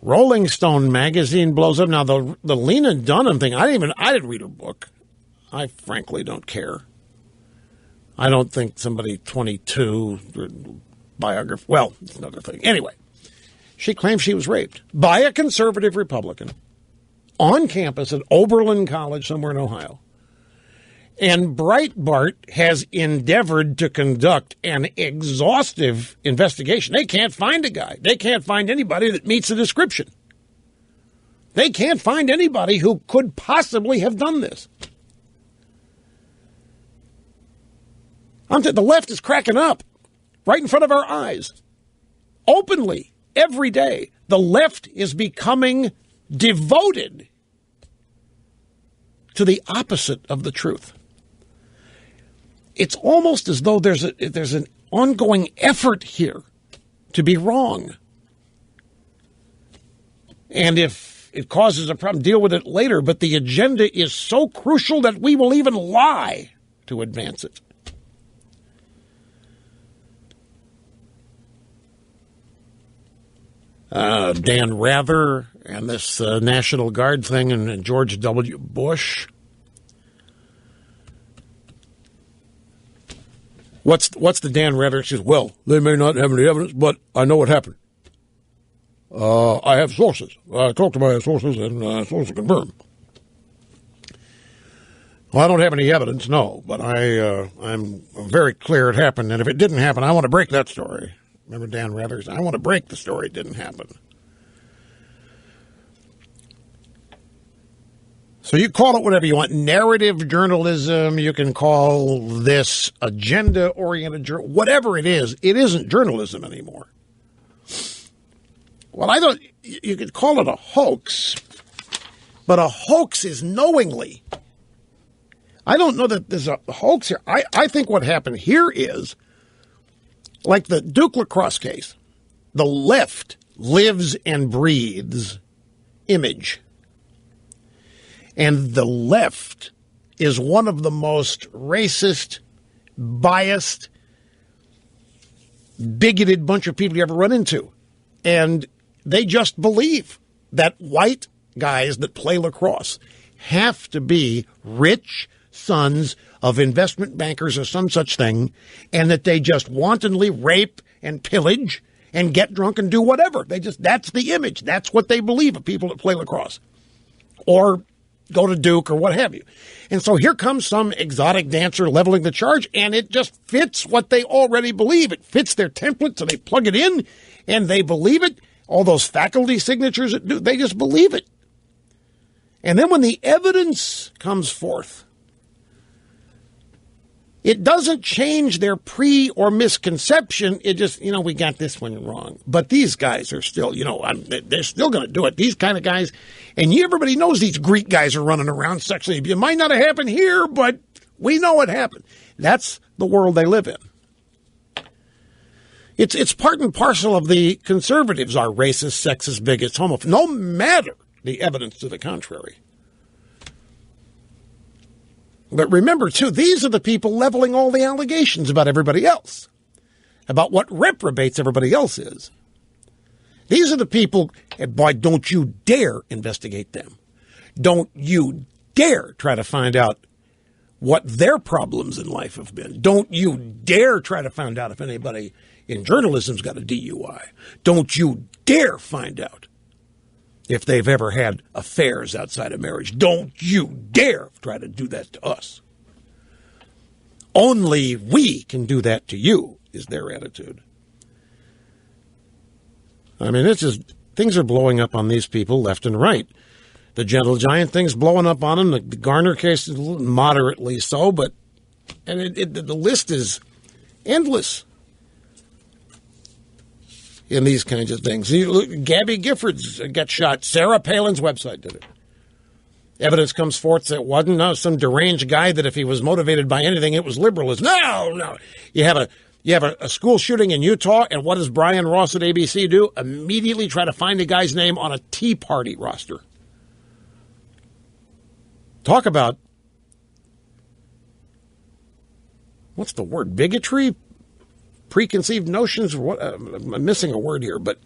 Rolling Stone magazine blows up. Now, the Lena Dunham thing, I didn't read her book. I frankly don't care. I don't think somebody 22, biography, well, it's another thing. Anyway, she claims she was raped by a conservative Republican on campus at Oberlin College somewhere in Ohio. And Breitbart has endeavored to conduct an exhaustive investigation. They can't find a guy. They can't find anybody that meets the description. They can't find anybody who could possibly have done this. The left is cracking up right in front of our eyes. Openly, every day, the left is becoming devoted to the opposite of the truth. It's almost as though there's an ongoing effort here to be wrong. And if it causes a problem, deal with it later. But the agenda is so crucial that we will even lie to advance it. Dan Rather and this National Guard thing and George W. Bush. What's the Dan Rather excuse? Well, they may not have any evidence, but I know what happened. I have sources. I talked to my sources, and sources confirm. Well, I don't have any evidence, no, but I'm very clear it happened. And if it didn't happen, I want to break that story. Remember Dan Rather? I want to break the story. It didn't happen. So you call it whatever you want. Narrative journalism. You can call this agenda-oriented journalism. Whatever it isn't journalism anymore. Well, you could call it a hoax, but a hoax is knowingly. I don't know that there's a hoax here. I think what happened here is, like the Duke lacrosse case, the left lives and breathes image. And the left is one of the most racist, biased, bigoted bunch of people you ever run into. And they just believe that white guys that play lacrosse have to be rich sons of investment bankers or some such thing, and that they just wantonly rape and pillage and get drunk and do whatever. That's the image. That's what they believe of people that play lacrosse or go to Duke or what have you. And so here comes some exotic dancer leveling the charge, and it just fits what they already believe. It fits their template, so they plug it in, and they believe it. All those faculty signatures, they just believe it. And then when the evidence comes forth, it doesn't change their pre or misconception. It just, we got this one wrong. But these guys are still, they're still going to do it. These kind of guys. And everybody knows these Greek guys are running around sexually. It might not have happened here, but we know it happened. That's the world they live in. It's part and parcel of the conservatives are racist, sexist, bigots, homophobes, no matter the evidence to the contrary. But remember, too, these are the people leveling all the allegations about everybody else, about what reprobates everybody else is. These are the people, and boy, don't you dare investigate them. Don't you dare try to find out what their problems in life have been. Don't you dare try to find out if anybody in journalism's got a DUI. Don't you dare find out if they've ever had affairs outside of marriage. Don't you dare try to do that to us. Only we can do that to you, is their attitude. I mean, things are blowing up on these people left and right. The Gentle Giant thing's blowing up on them. The Garner case is moderately so, but the list is endless in these kinds of things. Gabby Giffords got shot. Sarah Palin's website did it. Evidence comes forth that it wasn't some deranged guy that if he was motivated by anything, it was liberalism. No. You have a school shooting in Utah, and what does Brian Ross at ABC do? Immediately try to find a guy's name on a Tea Party roster. Talk about, what's the word, bigotry? Preconceived notions? I'm missing a word here, but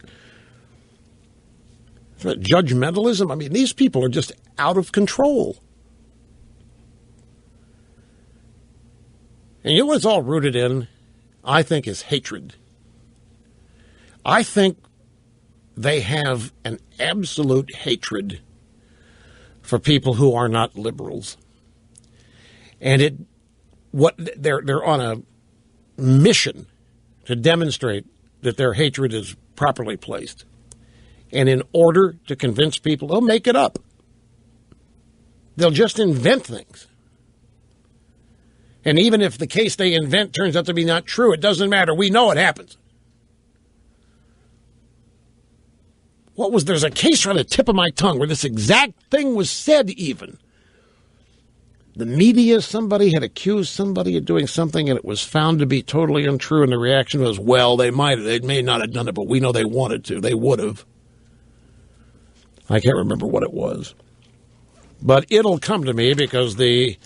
Judgmentalism. I mean, these people are just out of control. And you know what it's all rooted in, I think, is hatred. I think they have an absolute hatred for people who are not liberals. And they're on a mission to demonstrate that their hatred is properly placed. And in order to convince people, they'll make it up. They'll just invent things. And even if the case they invent turns out to be not true, it doesn't matter. We know it happens. There's a case right on the tip of my tongue where this exact thing was said even. The media, somebody had accused somebody of doing something and it was found to be totally untrue, and the reaction was, well, they may not have done it, but we know they wanted to. They would have. I can't remember what it was. But it'll come to me because the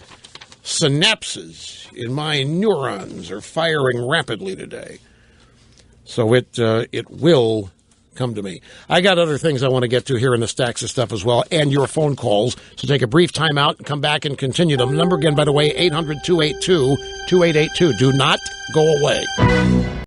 synapses in my neurons are firing rapidly today. So it will come to me. I got other things I want to get to here in the stacks of stuff as well, and your phone calls. So take a brief time out and come back and continue them. Number again, by the way, 800-282-2882. Do not go away.